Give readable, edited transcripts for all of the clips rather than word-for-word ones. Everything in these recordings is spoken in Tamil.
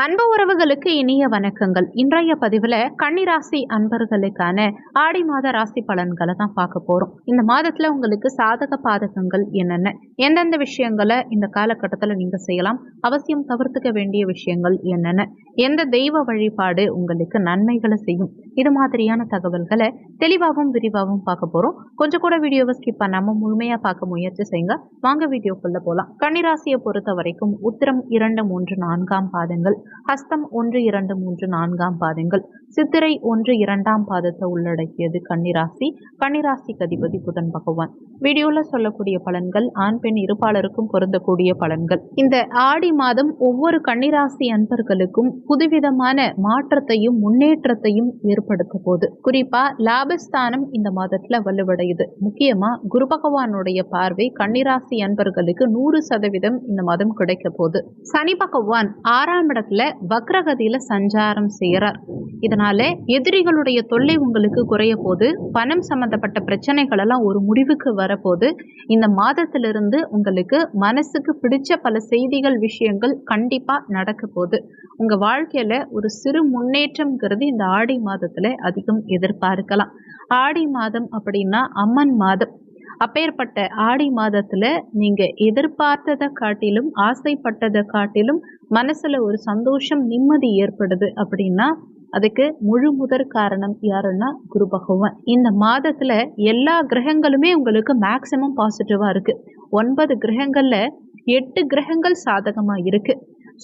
அன்பு உறவுகளுக்கு இனிய வணக்கங்கள். இன்றைய பதிவில் கன்னிராசி அன்பர்களுக்கான ஆடி மாத ராசி பலன்களை தான் பார்க்க போறோம். இந்த மாதத்துல உங்களுக்கு சாதக பாதகங்கள் என்னென்ன, எந்தெந்த விஷயங்களை இந்த காலகட்டத்தில் நீங்க செய்யலாம், அவசியம் தவிர்த்துக்க வேண்டிய விஷயங்கள் என்னென்ன, எந்த தெய்வ வழிபாடு உங்களுக்கு நன்மைகளை செய்யும், இது மாதிரியான தகவல்களை தெளிவாகவும் விரிவாகவும் பார்க்க போறோம். கொஞ்சம் கூட வீடியோவை ஸ்கிப் பண்ணாம முழுமையா பார்க்க முயற்சி செய்யுங்க. வாங்க வீடியோக்குள்ள போலாம். கன்னிராசியை பொறுத்த வரைக்கும் உத்திரம் 2, 3, 4ஆம் பாதங்கள், ஹஸ்தம் 1, 2, 3, 4ஆம் பாதங்கள், சித்திரை 1, 2ஆம் பாதத்தை உள்ளடக்கியது கன்னிராசி. கன்னிராசிக்கு அதிபதி புதன் பகவான். வீடியோல சொல்லக்கூடிய பலன்கள் ஆண் பெண் இருப்பாளருக்கும் பொருந்தக்கூடிய பலன்கள். இந்த ஆடி மாதம் ஒவ்வொரு கன்னிராசி அன்பர்களுக்கும் புதுவிதமான மாற்றத்தையும் முன்னேற்றத்தையும் ஏற்படுத்த போகுது. குறிப்பா லாபஸ்தானம் இந்த மாதத்துல வலுவடையுது. முக்கியமா குரு பகவானுடைய பார்வை கன்னிராசி அன்பர்களுக்கு 100% இந்த மாதம் கிடைக்க போகுது. சனி பகவான் 6ஆம் இடத்துல வக்ரகதியில சஞ்சாரம் செய்யறார். இதனால எதிரிகளுடைய தொல்லை உங்களுக்கு குறைய போது, பணம் சம்பந்தப்பட்ட பிரச்சனைகள் எல்லாம் ஒரு முடிவுக்கு வரப்போது. இந்த மாதத்திலிருந்து உங்களுக்கு மனசுக்கு பிடிச்ச பல செய்திகள் விஷயங்கள் கண்டிப்பா நடக்க போகுது. உங்க வாழ்க்கையில ஒரு சிறு முன்னேற்றம்ங்கிறது இந்த ஆடி மாதத்துல அதிகம் எதிர்பார்க்கலாம். ஆடி மாதம் அப்படின்னா அம்மன் மாதம். அப்பேற்பட்ட ஆடி மாதத்துல நீங்க எதிர்பார்த்ததை காட்டிலும் ஆசைப்பட்டதை காட்டிலும் மனசுல ஒரு சந்தோஷம் நிம்மதி ஏற்படுது அப்படின்னா அதுக்கு முழு முதற் காரணம் யாருன்னா குரு பகவான். இந்த மாதத்துல எல்லா கிரகங்களுமே உங்களுக்கு மேக்சிமம் பாசிட்டிவா இருக்கு. 9 கிரகங்கள்ல 8 கிரகங்கள் சாதகமா இருக்கு.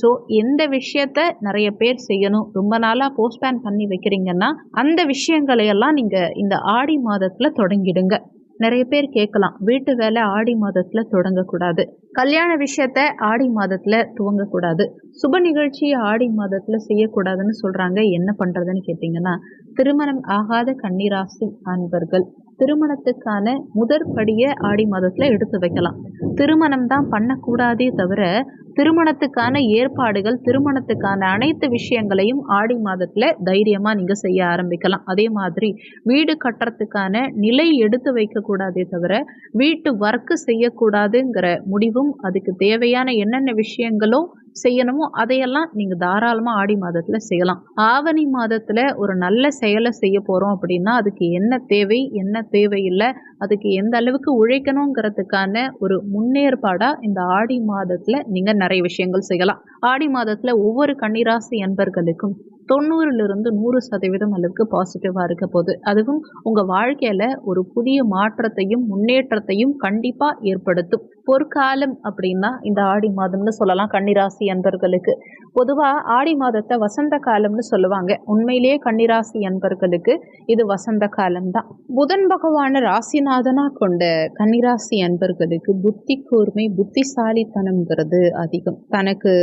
ஸோ எந்த விஷயத்த நிறைய பேர் செய்யணும், ரொம்ப நாளா போஸ்ட்பேன் பண்ணி வைக்கிறீங்கன்னா அந்த விஷயங்களையெல்லாம் நீங்க இந்த ஆடி மாதத்துல தொடங்கிடுங்க. நிறைய பேர் கேட்கலாம், வீட்டு வேலை ஆடி மாதத்துல தொடங்கக்கூடாது, கல்யாண விஷயத்த ஆடி மாதத்துல துவங்கக்கூடாது, சுப நிகழ்ச்சியை ஆடி மாதத்துல செய்யக்கூடாதுன்னு சொல்றாங்க. என்ன பண்றதுன்னு கேட்டீங்கன்னா, திருமணம் ஆகாத கன்னிராசி அன்பர்கள் திருமணத்துக்கான முதற்படியை ஆடி மாதத்துல எடுத்து வைக்கலாம். திருமணம் தான் பண்ணக்கூடாதே தவிர திருமணத்துக்கான ஏற்பாடுகள், திருமணத்துக்கான அனைத்து விஷயங்களையும் ஆடி மாதத்துல தைரியமா நீங்க செய்ய ஆரம்பிக்கலாம். அதே மாதிரி வீடு கட்டுறதுக்கான நிலை எடுத்து வைக்க கூடாதே தவிர வீட்டு ஒர்க்கு செய்யக்கூடாதுங்கிற முடிவும், அதுக்கு தேவையான என்னென்ன விஷயங்களோ செய்யணுமோ அதையெல்லாம் நீங்க தாராளமா ஆடி மாதத்துல செய்யலாம். ஆவணி மாதத்துல ஒரு நல்ல செயலை செய்ய போறோம் அப்படின்னா அதுக்கு என்ன தேவை, என்ன தேவையில்லை, அதுக்கு எந்த அளவுக்கு உழைக்கணுங்கிறதுக்கான ஒரு முன்னேற்பாடா இந்த ஆடி மாதத்துல நீங்க நிறைய விஷயங்கள் செய்யலாம். ஆடி மாதத்துல ஒவ்வொரு கன்னிராசி அன்பர்களுக்கும் 90லிருந்து 100% அளவுக்கு பாசிட்டிவா இருக்க போகுது. அதுவும் உங்க வாழ்க்கையில ஒரு புதிய மாற்றத்தையும் முன்னேற்றத்தையும் கண்டிப்பா ஏற்படுத்தும். பொற்காலம் அப்படின்னா இந்த ஆடி மாதம்னு சொல்லலாம். கன்னிராசி அன்பர்களுக்கு பொதுவா ஆடி மாதத்தை வசந்த காலம்னு சொல்லுவாங்க. உண்மையிலேயே கன்னிராசி அன்பர்களுக்கு இது வசந்த காலம் தான். புதன் பகவான ராசிநாதனா கொண்ட கன்னிராசி அன்பர்களுக்கு புத்தி கூர்மை, புத்திசாலித்தனம்ங்கிறது அதிகம். தனக்கு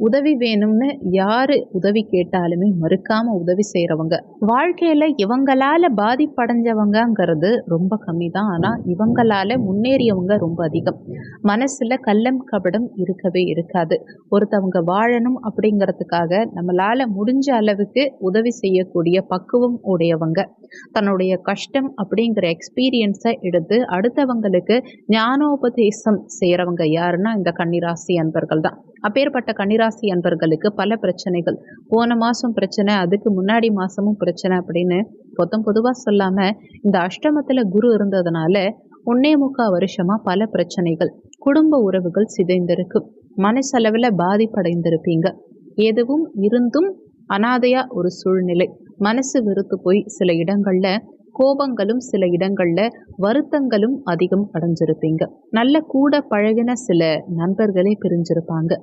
உதவி வேணும்னு யாரு உதவி கேட்டாலுமே மறுக்காம உதவி செய்யறவங்க. வாழ்க்கையில இவங்களால பாதிப்படைஞ்சவங்கிறது ரொம்ப கம்மி தான். ஆனா இவங்களால முன்னேறியவங்க ரொம்ப அதிகம். மனசுல கள்ளம் கபடம் இருக்கவே இருக்காது. ஒருத்தவங்க வாழணும் அப்படிங்கிறதுக்காக நம்மளால முடிஞ்ச அளவுக்கு உதவி செய்யக்கூடிய பக்குவம் உடையவங்க. தன்னுடைய கஷ்டம் அப்படிங்கிற எக்ஸ்பீரியன்ஸை எடுத்து அடுத்தவங்களுக்கு ஞானோபதேசம் செய்யறவங்க யாருன்னா இந்த கன்னிராசி அன்பர்கள் தான். அப்பேற்பட்ட கன்னிராசி அன்பர்களுக்கு பல பிரச்சனைகள், போன மாசம் பிரச்சனை, அதுக்கு முன்னாடி மாசமும் பிரச்சனை அப்படின்னு பொதுவா சொல்லாம இந்த அஷ்டமத்துல குரு இருந்ததுனால 1.25 வருஷமா பல பிரச்சனைகள், குடும்ப உறவுகள் சிதைந்திருக்கு, மனசளவுல பாதிப்படைந்திருப்பீங்க. எதுவும் இருந்தும் அனாதையா ஒரு சூழ்நிலை, மனசு வெறுத்து போய் சில இடங்கள்ல கோபங்களும் சில இடங்கள்ல வருத்தங்களும் அதிகம் அடைஞ்சிருப்பீங்க. நல்ல கூட பழகின சில நண்பர்களே பிரிஞ்சிருப்பாங்க.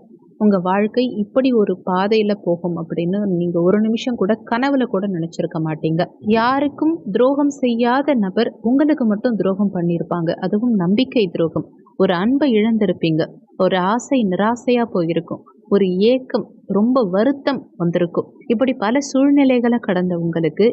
உங்க வாழ்க்கை இப்படி ஒரு பாதையில போகும் அப்படின்னு நீங்க ஒரு நிமிஷம் கூட கனவுல கூட நினைச்சிருக்க மாட்டீங்க. யாருக்கும் துரோகம் செய்யாத நபர் உங்களுக்கு மட்டும் துரோகம் பண்ணியிருப்பாங்க. அதுவும் நம்பிக்கை துரோகம். ஒரு அன்பை இழந்திருப்பீங்க. ஒரு ஆசை நிராசையா போயிருக்கும். ஒரு ஏக்கம், ரொம்ப வருத்தம் வந்திருக்கும். இப்படி பல சூழ்நிலைகளை கடந்த உங்களுக்கு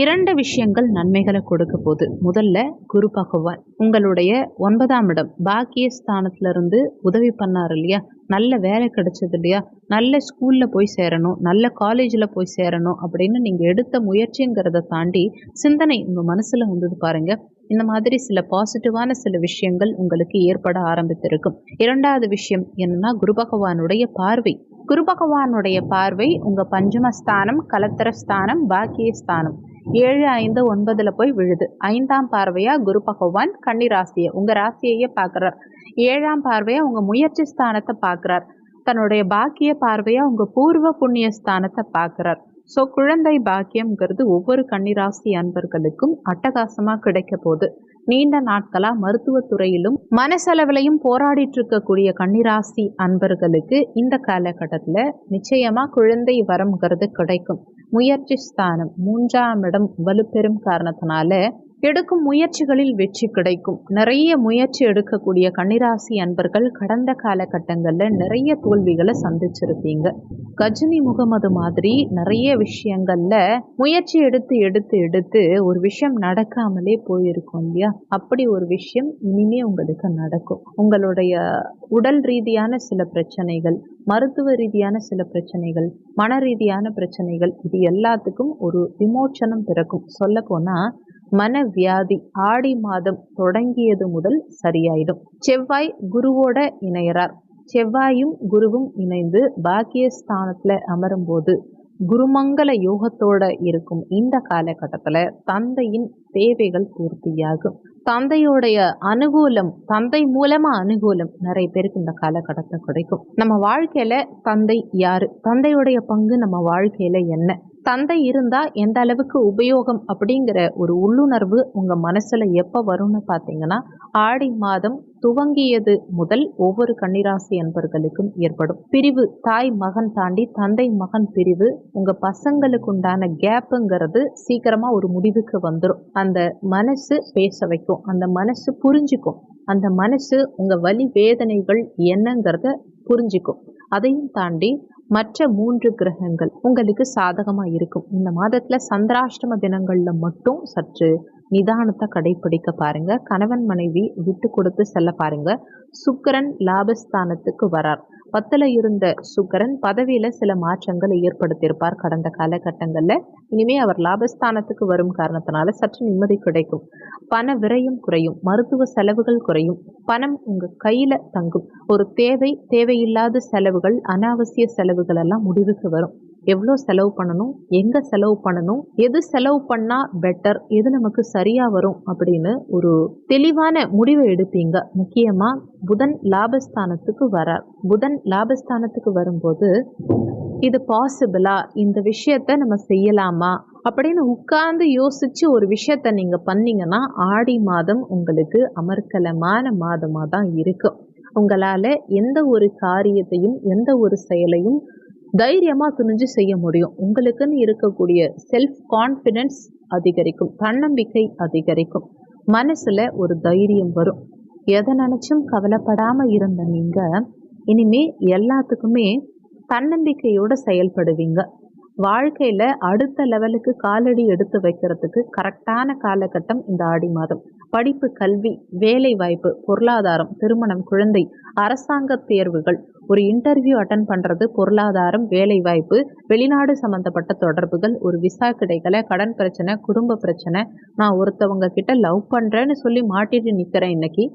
2 விஷயங்கள் நன்மைகளை கொடுக்க போகுது. முதல்ல குரு பகவான் உங்களுடைய 9ஆம் இடம் பாக்கியஸ்தானத்துல இருந்து உதவி பண்ணாரு இல்லையா, நல்ல வேலை கிடைச்சது இல்லையா, நல்ல ஸ்கூல்ல போய் சேரணும், நல்ல காலேஜில் போய் சேரணும் அப்படின்னு நீங்க எடுத்த முயற்சிங்கிறத தாண்டி சிந்தனை உங்க மனசுல வந்தது பாருங்க. இந்த மாதிரி சில பாசிட்டிவான சில விஷயங்கள் உங்களுக்கு ஏற்பட ஆரம்பித்திருக்கும். 2வது விஷயம் என்னன்னா, குரு பகவானுடைய பார்வை. குரு பகவானுடைய பார்வை உங்கள் பஞ்சமஸ்தானம், கலத்திரஸ்தானம், பாக்கியஸ்தானம் 7, 5, 9ல் போய் விழுது. 5ஆம் பார்வையாக குரு பகவான் கன்னி ராசியை, உங்கள் ராசியையே பார்க்குறார். 7ஆம் பார்வையாக உங்கள் முயற்சி ஸ்தானத்தை பார்க்குறார். தன்னுடைய பாக்கிய பார்வையாக உங்கள் பூர்வ புண்ணிய ஸ்தானத்தை பார்க்குறார். ஸோ குழந்தை பாக்கியம்ங்கிறது ஒவ்வொரு கன்னிராசி அன்பர்களுக்கும் அட்டகாசமாக கிடைக்க போகுது. நீண்ட நாட்களாக மருத்துவத்துறையிலும் மனசெலவிலையும் போராடிட்டு இருக்கக்கூடிய கன்னிராசி அன்பர்களுக்கு இந்த காலகட்டத்தில் நிச்சயமாக குழந்தை வரம்ங்கிறது கிடைக்கும். முயற்சி ஸ்தானம் 3ஆம் இடம் வலுப்பெறும் காரணத்தினால எடுக்கும் முயற்சிகளில் வெற்றி கிடைக்கும். நிறைய முயற்சி எடுக்கக்கூடிய கன்னிராசி அன்பர்கள் கடந்த காலகட்டங்களில் நிறைய தோல்விகளை சந்திச்சிருப்பீங்க. கஜினி முகமது மாதிரி நிறைய விஷயங்கள்ல முயற்சி எடுத்து எடுத்து எடுத்து ஒரு விஷயம் நடக்காமலே போயிருக்கும் இல்லையா? அப்படி ஒரு விஷயம் இனிமே உங்களுக்கு நடக்கும். உங்களுடைய உடல் ரீதியான சில பிரச்சனைகள், மருத்துவ ரீதியான சில பிரச்சனைகள், மன ரீதியான பிரச்சனைகள், இது எல்லாத்துக்கும் ஒரு விமோச்சனம் பிறக்கும். சொல்ல போனா மனவியாதி ஆடி மாதம் தொடங்கியது முதல் சரியாயிடும். செவ்வாய் குருவோட இணையறார். செவ்வாயும் குருவும் இணைந்து பாக்கியஸ்தானத்துல அமரும் போது குருமங்கல யோகத்தோட இருக்கும் இந்த காலகட்டத்தில் தந்தையின் தேவைகள் பூர்த்தியாகும். தந்தையோடைய அனுகூலம், தந்தை மூலமா அனுகூலம் நிறைய பேருக்கு இந்த காலகட்டத்தில் கிடைக்கும். நம்ம வாழ்க்கையில தந்தை யாரு, தந்தையுடைய பங்கு நம்ம வாழ்க்கையில என்ன, தந்தை இருந்தா எந்த அளவுக்கு உபயோகம் அப்படிங்கிற ஒரு உள்ளுணர்வு உங்க மனசுல எப்ப வரும்னு பார்த்தீங்கன்னா, ஆடி மாதம் துவங்கியது முதல் ஒவ்வொரு கன்னிராசி அன்பர்களுக்கும் ஏற்படும். பிரிவு, தாய் மகன் தாண்டி தந்தை மகன் பிரிவு, உங்க பசங்களுக்கு உண்டான கேப்புங்கிறது சீக்கிரமா ஒரு முடிவுக்கு வந்துடும். அந்த மனசு பேச வைக்கும், அந்த மனசு புரிஞ்சுக்கும், அந்த மனசு உங்க வலி வேதனைகள் என்னங்கிறத புரிஞ்சுக்கும். அதையும் தாண்டி மற்ற 3 கிரகங்கள் உங்களுக்கு சாதகமா இருக்கும். இந்த மாதத்துல சந்திராஷ்டம தினங்கள்ல மட்டும் சற்று நிதானத்தை கடைபிடிக்க பாருங்க. கணவன் மனைவி விட்டு கொடுத்து செல்ல பாருங்க. சுக்கிரன் லாபஸ்தானத்துக்கு வரார். 10ல் இருந்த சுக்கிரன் பதவியில சில மாற்றங்களை ஏற்படுத்தியிருப்பார் கடந்த காலகட்டங்களில். இனிமே அவர் லாபஸ்தானத்துக்கு வரும் காரணத்தினால சற்று நிம்மதி கிடைக்கும். பண விரயம் குறையும், மருத்துவ செலவுகள் குறையும், பணம் உங்க கையில தங்கும். ஒரு தேவையில்லாத செலவுகள், அனாவசிய செலவுகள் எல்லாம் முடிவுக்கு வரும். எவ்வளோ செலவு பண்ணணும், எங்கே செலவு பண்ணணும், எது செலவு பண்ணால் பெட்டர், எது நமக்கு சரியாக வரும் அப்படின்னு ஒரு தெளிவான முடிவை எடுப்பீங்க. முக்கியமாக புதன் லாபஸ்தானத்துக்கு வரார். புதன் லாபஸ்தானத்துக்கு வரும்போது இது பாசிபிளா, இந்த விஷயத்த நம்ம செய்யலாமா அப்படின்னு உட்கார்ந்து யோசிச்சு ஒரு விஷயத்த நீங்க பண்ணீங்கன்னா ஆடி மாதம் உங்களுக்கு அமர்க்கலமான மாதமாக தான் இருக்கும். உங்களால் எந்த ஒரு காரியத்தையும் எந்த ஒரு செயலையும் தைரியமாக துணிஞ்சு செய்ய முடியும். உங்களுக்குன்னு இருக்கக்கூடிய செல்ஃப் கான்ஃபிடென்ஸ் அதிகரிக்கும், தன்னம்பிக்கை அதிகரிக்கும், மனசில் ஒரு தைரியம் வரும். எதை நினச்சும் கவலைப்படாமல் இருந்த நீங்கள் இனிமே எல்லாத்துக்குமே தன்னம்பிக்கையோடு செயல்படுவீங்க. வாழ்க்கையில் அடுத்த லெவலுக்கு காலடி எடுத்து வைக்கிறதுக்கு கரெக்டான காலகட்டம் இந்த ஆடி மாதம். படிப்பு, கல்வி, வேலை வாய்ப்பு, பொருளாதாரம், திருமணம், குழந்தை, அரசாங்க தேர்வுகள், ஒரு இன்டர்வியூ அட்டன் பண்ணுறது, பொருளாதாரம், வேலை வாய்ப்பு, வெளிநாடு சம்மந்தப்பட்ட தொடர்புகள், ஒரு விசா கிடைக்கல, கடன் பிரச்சனை, குடும்ப பிரச்சனை, நான் ஒருத்தவங்க கிட்ட லவ் பண்ணுறேன்னு சொல்லி மாட்டிட்டு நிற்கிறேன், இன்னைக்கு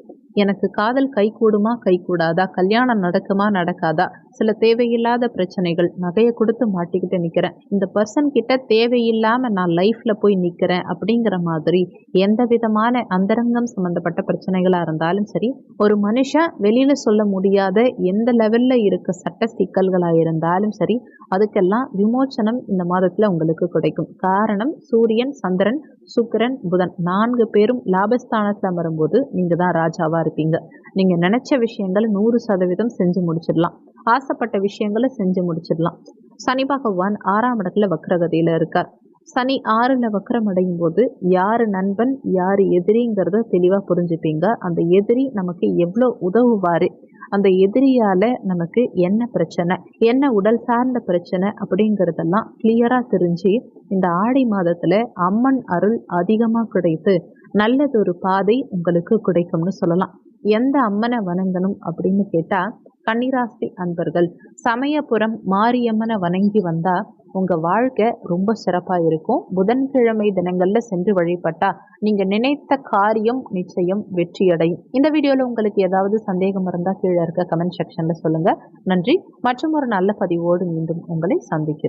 எனக்கு காதல் கைகூடுமா கைகூடாதா, கல்யாணம் நடக்குமா நடக்காதா, சில தேவையில்லாத பிரச்சனைகள், நகையை கொடுத்து மாட்டிக்கிட்டு நிற்கிறேன், இந்த பர்சன் கிட்ட தேவையில்லாமல் நான் லைஃப்பில் போய் நிற்கிறேன் அப்படிங்கிற மாதிரி எந்த விதமான அந்தரங்கம் சம்மந்தப்பட்ட பிரச்சனைகளாக இருந்தாலும் சரி, ஒரு மனுஷன் வெளியில் சொல்ல முடியாத எந்த லெவலில் இருக்க சட்ட சிக்கல்களாக இருந்தாலும் சரி, அதுக்கெல்லாம் விமோச்சனம் இந்த மாதத்தில் உங்களுக்கு கிடைக்கும். காரணம் சூரியன், சந்திரன், சுக்கிரன், புதன் 4 பேரும் லாபஸ்தானத்தில் வரும்போது நீங்கள் தான் ராஜாவாக இருப்பீங்க. நீங்கள் நினச்ச விஷயங்களை 100% செஞ்சு முடிச்சிடலாம். ஆசைப்பட்ட விஷயங்களை செஞ்சு முடிச்சிடலாம். சனி பகவான் 6ஆம் இடத்துல வக்ரகதியில் இருக்கார். சனி 6ல் வக்ரம் அடையும் போது யார் நண்பன் யார் எதிரிங்கிறத தெளிவாக புரிஞ்சுப்பீங்க. அந்த எதிரி நமக்கு எவ்வளோ உதவுவார், அந்த எதிரியால் நமக்கு என்ன பிரச்சனை, என்ன உடல் சார்ந்த பிரச்சனை அப்படிங்கிறதெல்லாம் கிளியராக தெரிஞ்சு இந்த ஆடி மாதத்தில் அம்மன் அருள் அதிகமாக கிடைத்து நல்லதொரு பாதை உங்களுக்கு கிடைக்கும்னு சொல்லலாம். எந்த அம்மனை வணங்கணும் அப்படின்னு கேட்டால், கன்னிராசி அன்பர்கள் சமயபுரம் மாரியம்மனை வணங்கி வந்தால் உங்கள் வாழ்க்கை ரொம்ப சிறப்பாக இருக்கும். புதன்கிழமை தினங்களில் சென்று வழிபட்டால் நீங்கள் நினைத்த காரியம் நிச்சயம் வெற்றியடையும். இந்த வீடியோவில் உங்களுக்கு ஏதாவது சந்தேகம் இருந்தால் கீழே இருக்க கமெண்ட் செக்ஷனில் சொல்லுங்கள். நன்றி. மற்றும் ஒரு நல்ல பதிவோடு மீண்டும் உங்களை சந்திக்கிறோம்.